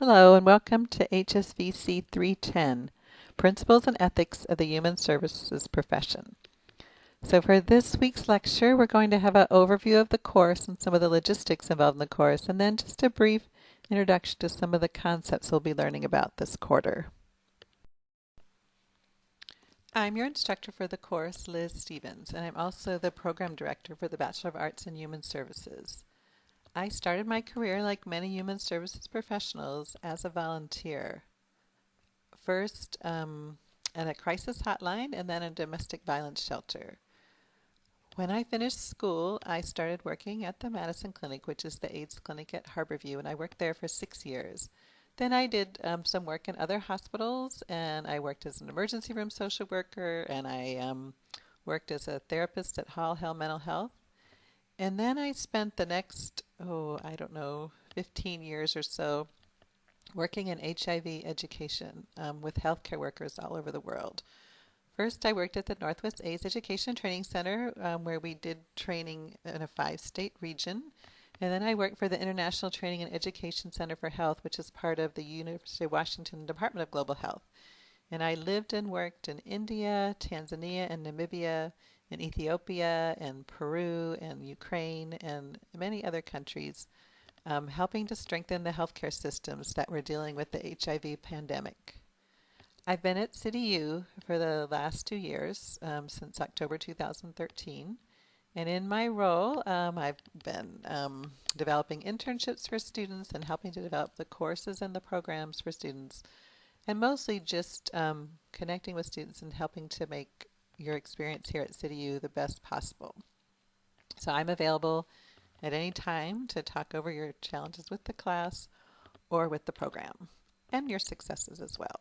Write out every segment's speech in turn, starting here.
Hello and welcome to HSVC 310, Principles and Ethics of the Human Services Profession. So for this week's lecture, we're going to have an overview of the course and some of the logistics involved in the course, and then just a brief introduction to some of the concepts we'll be learning about this quarter. I'm your instructor for the course, Liz Stevens, and I'm also the program director for the Bachelor of Arts in Human Services. I started my career, like many human services professionals, as a volunteer. First at a crisis hotline and then a domestic violence shelter. When I finished school, I started working at the Madison Clinic, which is the AIDS clinic at Harborview, and I worked there for 6 years. Then I did some work in other hospitals, and I worked as an emergency room social worker, and I worked as a therapist at Hall Hill Mental Health. And then I spent the next, 15 years or so working in HIV education with healthcare workers all over the world. First, I worked at the Northwest AIDS Education Training Center, where we did training in a 5-state region. And then I worked for the International Training and Education Center for Health, which is part of the University of Washington Department of Global Health. And I lived and worked in India, Tanzania, and Namibia, in Ethiopia, and Peru, and Ukraine, and many other countries, helping to strengthen the healthcare systems that were dealing with the HIV pandemic. I've been at CityU for the last 2 years, since October 2013. And in my role, I've been developing internships for students and helping to develop the courses and the programs for students, and mostly just connecting with students and helping to make your experience here at CityU the best possible. So I'm available at any time to talk over your challenges with the class or with the program, and your successes as well.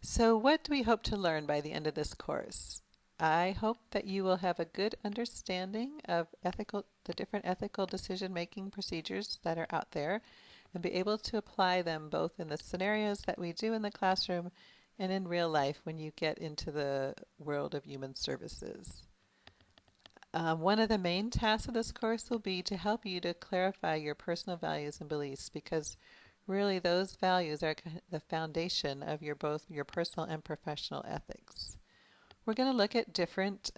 So what do we hope to learn by the end of this course? I hope that you will have a good understanding of the different ethical decision-making procedures that are out there, and be able to apply them both in the scenarios that we do in the classroom and in real life when you get into the world of human services. One of the main tasks of this course will be to help you to clarify your personal values and beliefs, because really those values are the foundation of both your personal and professional ethics. We're going to look at different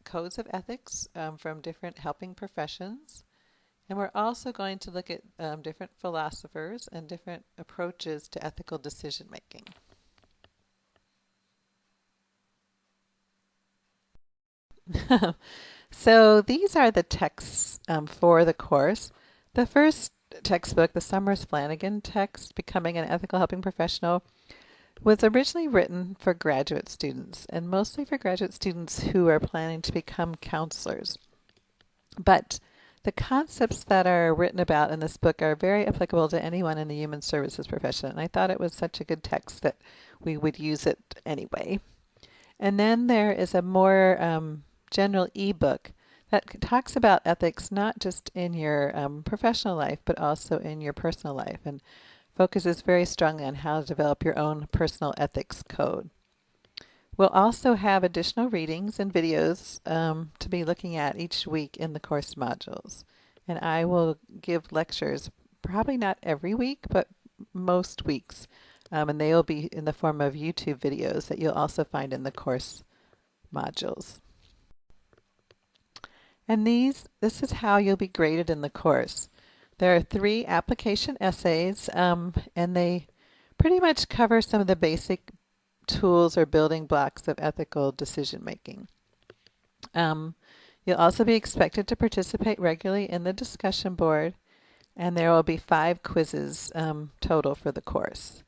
codes of ethics from different helping professions. And we're also going to look at different philosophers and different approaches to ethical decision making. So these are the texts for the course. The first textbook, the Summers Flanagan text, Becoming an Ethical Helping Professional, was originally written for graduate students, and mostly for graduate students who are planning to become counselors. But the concepts that are written about in this book are very applicable to anyone in the human services profession, and I thought it was such a good text that we would use it anyway. And then there is a more general ebook that talks about ethics not just in your professional life, but also in your personal life, and focuses very strongly on how to develop your own personal ethics code. We'll also have additional readings and videos to be looking at each week in the course modules. And I will give lectures, probably not every week, but most weeks. And they will be in the form of YouTube videos that you'll also find in the course modules. And this is how you'll be graded in the course. There are 3 application essays, and they pretty much cover some of the basic tools or building blocks of ethical decision making. You'll also be expected to participate regularly in the discussion board, and there will be 5 quizzes total for the course.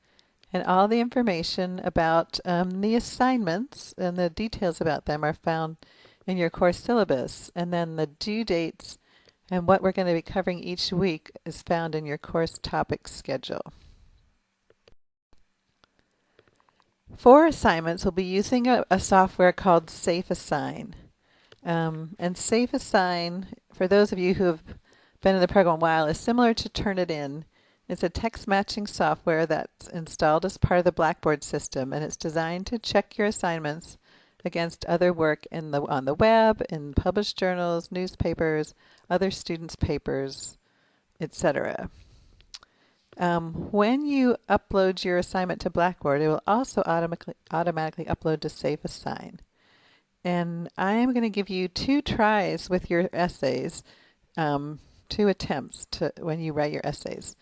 And all the information about the assignments and the details about them are found in your course syllabus, and then the due dates and what we're going to be covering each week is found in your course topic schedule. 4 assignments will be using a software called SafeAssign. And SafeAssign, for those of you who have been in the program a while, is similar to Turnitin. It's a text matching software that's installed as part of the Blackboard system, and it's designed to check your assignments against other work on the web, in published journals, newspapers, other students' papers, etc. When you upload your assignment to Blackboard, it will also automatically upload to Safe Assign. And I am going to give you 2 tries with your essays, 2 attempts when you write your essays.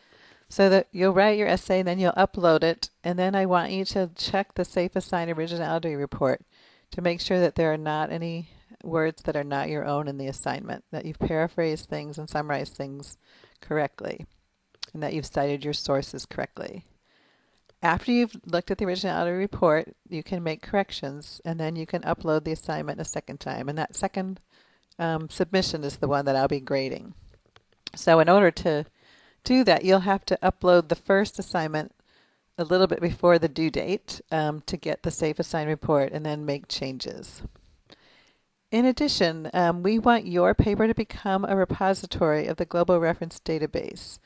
So that you'll write your essay, then you'll upload it, and then I want you to check the Safe Assign Originality Report to make sure that there are not any words that are not your own in the assignment, that you've paraphrased things and summarized things correctly, and that you've cited your sources correctly. After you've looked at the originality report, you can make corrections, and then you can upload the assignment a second time. And that second submission is the one that I'll be grading. So in order to do that, you'll have to upload the first assignment a little bit before the due date to get the Safe Assign report and then make changes. In addition, we want your paper to become a repository of the Global Reference Database.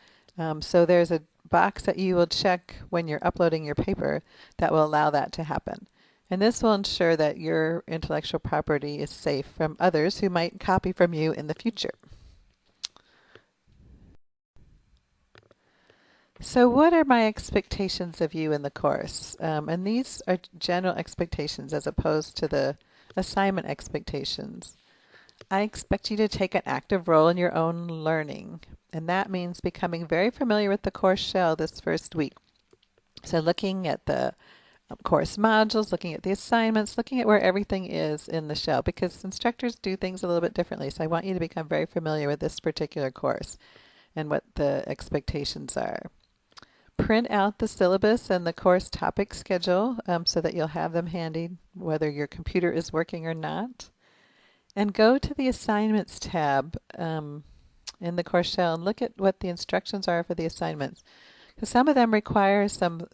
So there's a box that you will check when you're uploading your paper that will allow that to happen. And this will ensure that your intellectual property is safe from others who might copy from you in the future. So what are my expectations of you in the course? And these are general expectations as opposed to the assignment expectations. I expect you to take an active role in your own learning, and that means becoming very familiar with the course shell this first week. So looking at the course modules, looking at the assignments, looking at where everything is in the shell, because instructors do things a little bit differently. So I want you to become very familiar with this particular course and what the expectations are. Print out the syllabus and the course topic schedule so that you'll have them handy whether your computer is working or not. And go to the Assignments tab in the course shell and look at what the instructions are for the assignments. Because some of them require some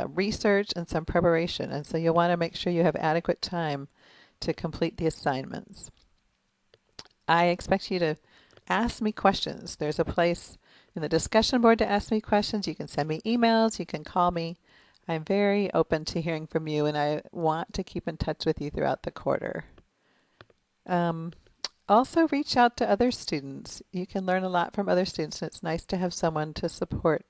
research and some preparation, and so you'll want to make sure you have adequate time to complete the assignments. I expect you to ask me questions. There's a place in the discussion board to ask me questions. You can send me emails. You can call me. I'm very open to hearing from you, and I want to keep in touch with you throughout the quarter. Also reach out to other students. You can learn a lot from other students, and it's nice to have someone to support.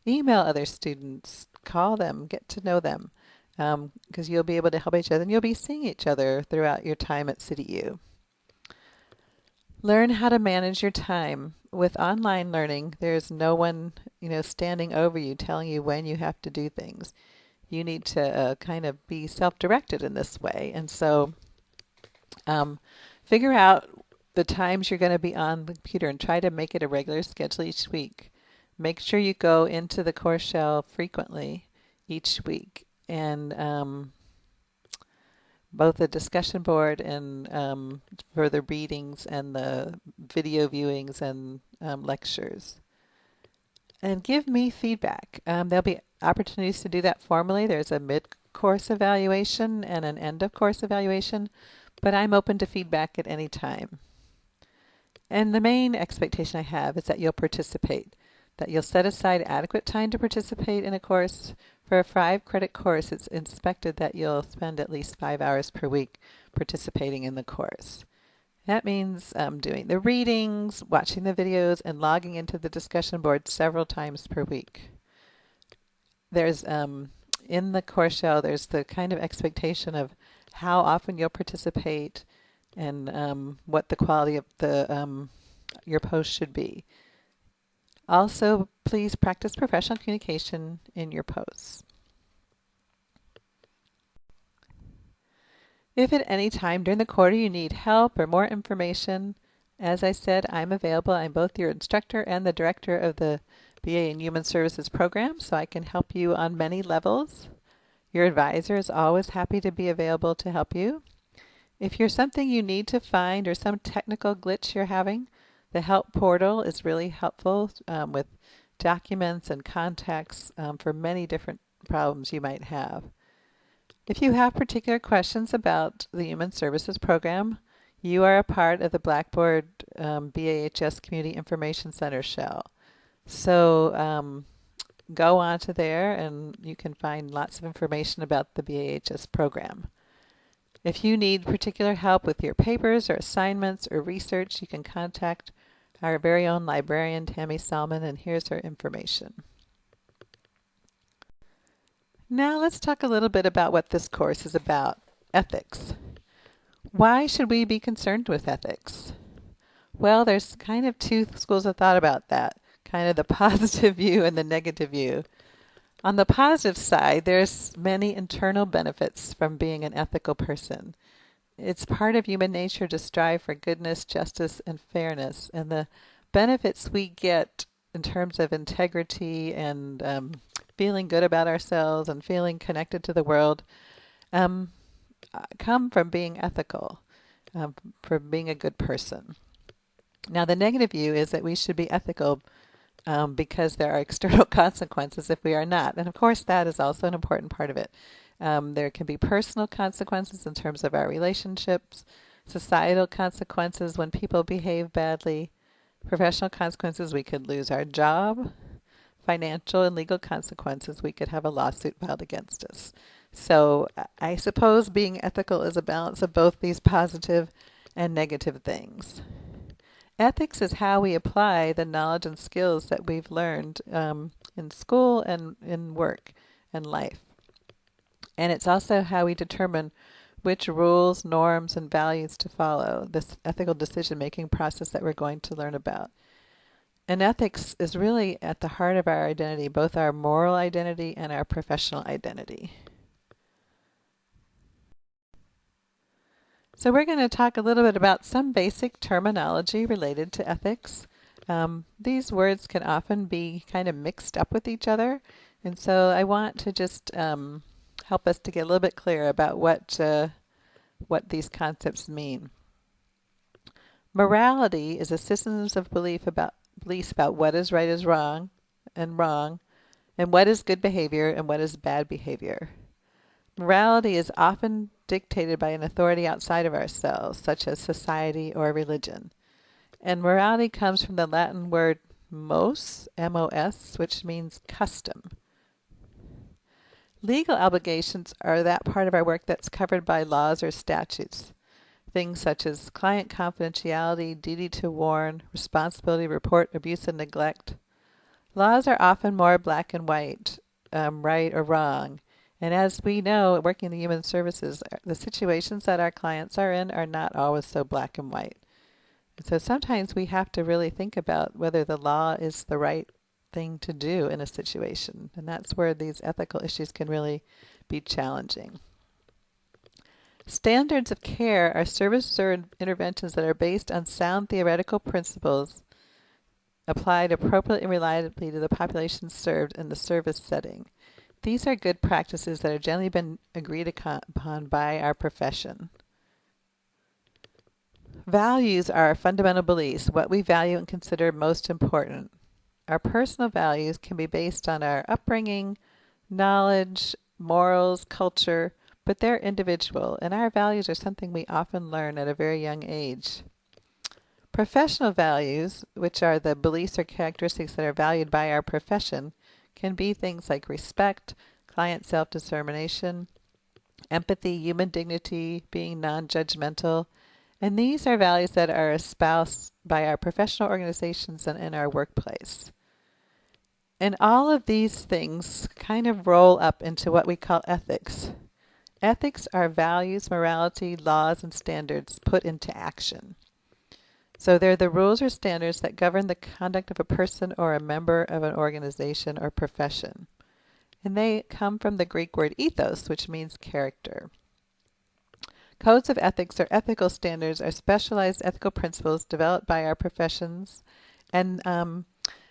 Email other students. Call them. Get to know them, because you'll be able to help each other, and you'll be seeing each other throughout your time at CityU. Learn how to manage your time. With online learning, there's no one, standing over you telling you when you have to do things. You need to kind of be self-directed in this way. And so figure out the times you're going to be on the computer and try to make it a regular schedule each week. Make sure you go into the course shell frequently each week. And both the discussion board and for the readings and the video viewings and lectures. And give me feedback. There'll be opportunities to do that formally. There's a mid-course evaluation and an end-of-course evaluation, but I'm open to feedback at any time. And the main expectation I have is that you'll participate, that you'll set aside adequate time to participate in a course. For a 5-credit course, it's expected that you'll spend at least 5 hours per week participating in the course. That means doing the readings, watching the videos, and logging into the discussion board several times per week. There's, in the course shell, there's the kind of expectation of how often you'll participate and what the quality of the your post should be. Also, please practice professional communication in your posts. If at any time during the quarter you need help or more information, as I said, I'm available. I'm both your instructor and the director of the BA in Human Services program, so I can help you on many levels. Your advisor is always happy to be available to help you. If you're something you need to find or some technical glitch you're having, the help portal is really helpful with documents and contacts for many different problems you might have. If you have particular questions about the Human Services program, you are a part of the Blackboard BAHS Community Information Center shell. So go on to there and you can find lots of information about the BAHS program. If you need particular help with your papers or assignments or research, you can contact our very own librarian, Tammy Salmon, and here's her information. Now let's talk a little bit about what this course is about, ethics. Why should we be concerned with ethics? Well, there's kind of two schools of thought about that, kind of the positive view and the negative view. On the positive side, there's many internal benefits from being an ethical person. It's part of human nature to strive for goodness, justice, and fairness. And the benefits we get in terms of integrity and feeling good about ourselves and feeling connected to the world come from being ethical, from being a good person. Now, the negative view is that we should be ethical because there are external consequences if we are not. And of course, that is also an important part of it. There can be personal consequences in terms of our relationships, societal consequences when people behave badly, professional consequences, we could lose our job, financial and legal consequences, we could have a lawsuit filed against us. So I suppose being ethical is a balance of both these positive and negative things. Ethics is how we apply the knowledge and skills that we've learned in school and in work and life. And it's also how we determine which rules, norms, and values to follow, this ethical decision-making process that we're going to learn about. And ethics is really at the heart of our identity, both our moral identity and our professional identity. So we're going to talk a little bit about some basic terminology related to ethics. These words can often be kind of mixed up with each other, and so I want to just help us to get a little bit clearer about what these concepts mean. Morality is a system of beliefs about what is right is wrong, and what is good behavior and what is bad behavior. Morality is often dictated by an authority outside of ourselves, such as society or religion. And morality comes from the Latin word mos, M-O-S, which means custom. Legal obligations are that part of our work that's covered by laws or statutes. Things such as client confidentiality, duty to warn, responsibility to report abuse and neglect. Laws are often more black and white, right or wrong. And as we know, working in human services, the situations that our clients are in are not always so black and white. So sometimes we have to really think about whether the law is the right thing to do in a situation. And that's where these ethical issues can really be challenging. Standards of care are services or interventions that are based on sound theoretical principles applied appropriately and reliably to the population served in the service setting. These are good practices that have generally been agreed upon by our profession. Values are our fundamental beliefs, what we value and consider most important. Our personal values can be based on our upbringing, knowledge, morals, culture, but they're individual, and our values are something we often learn at a very young age. Professional values, which are the beliefs or characteristics that are valued by our profession, can be things like respect, client self-determination, empathy, human dignity, being non-judgmental, and these are values that are espoused by our professional organizations and in our workplace. And all of these things kind of roll up into what we call ethics. Ethics are values, morality, laws, and standards put into action. So they're the rules or standards that govern the conduct of a person or a member of an organization or profession. And they come from the Greek word ethos, which means character. Codes of ethics or ethical standards are specialized ethical principles developed by our professions. And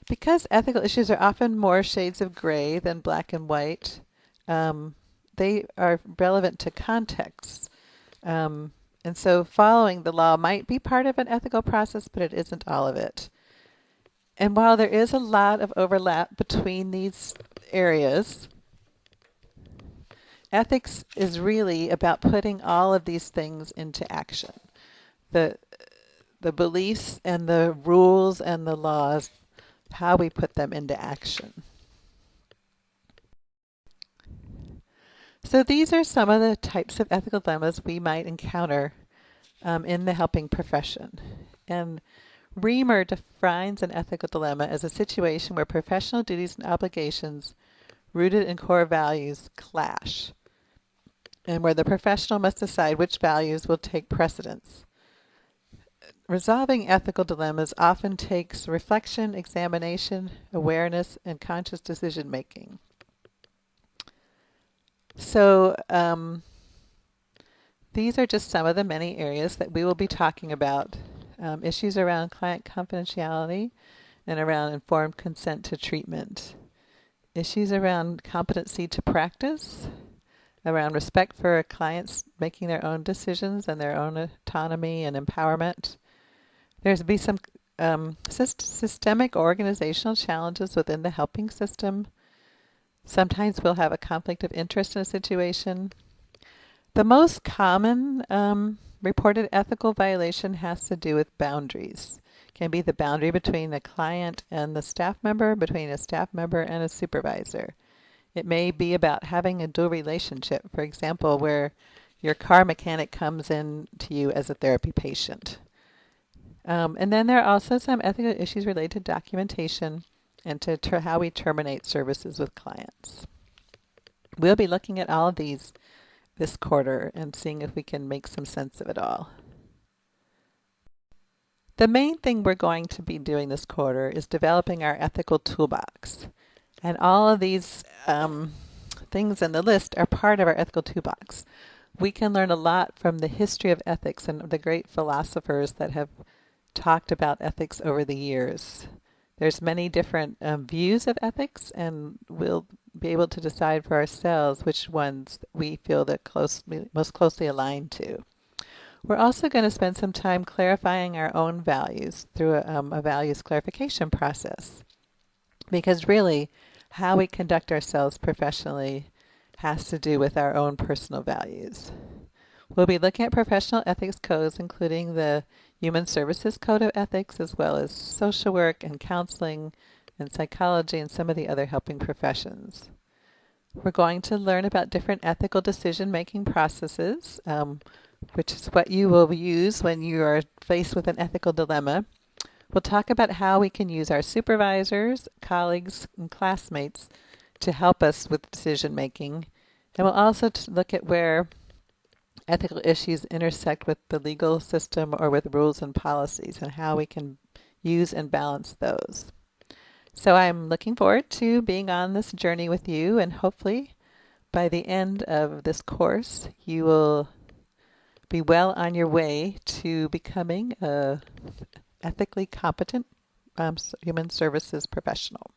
because ethical issues are often more shades of gray than black and white, they are relevant to context. And so following the law might be part of an ethical process, but it isn't all of it. And while there is a lot of overlap between these areas, ethics is really about putting all of these things into action. The beliefs and the rules and the laws, how we put them into action. So these are some of the types of ethical dilemmas we might encounter in the helping profession. And Reamer defines an ethical dilemma as a situation where professional duties and obligations rooted in core values clash, and where the professional must decide which values will take precedence. Resolving ethical dilemmas often takes reflection, examination, awareness, and conscious decision making. So these are just some of the many areas that we will be talking about. Issues around client confidentiality and around informed consent to treatment. Issues around competency to practice, around respect for clients making their own decisions and their own autonomy and empowerment. There's be some systemic organizational challenges within the helping system. Sometimes we'll have a conflict of interest in a situation. The most common reported ethical violation has to do with boundaries. It can be the boundary between a client and the staff member, between a staff member and a supervisor. It may be about having a dual relationship, for example, where your car mechanic comes in to you as a therapy patient. And then there are also some ethical issues related to documentation and to how we terminate services with clients. We'll be looking at all of these this quarter and seeing if we can make some sense of it all. The main thing we're going to be doing this quarter is developing our ethical toolbox. And all of these things in the list are part of our ethical toolbox. We can learn a lot from the history of ethics and the great philosophers that have talked about ethics over the years. There's many different views of ethics, and we'll be able to decide for ourselves which ones we feel that most closely aligned to. We're also going to spend some time clarifying our own values through a values clarification process, because really how we conduct ourselves professionally has to do with our own personal values. We'll be looking at professional ethics codes, including the Human Services Code of Ethics, as well as social work and counseling and psychology and some of the other helping professions. We're going to learn about different ethical decision-making processes, which is what you will use when you are faced with an ethical dilemma. We'll talk about how we can use our supervisors, colleagues, and classmates to help us with decision-making. And we'll also look at where ethical issues intersect with the legal system or with rules and policies and how we can use and balance those. So I'm looking forward to being on this journey with you, and hopefully by the end of this course you will be well on your way to becoming a ethically competent human services professional.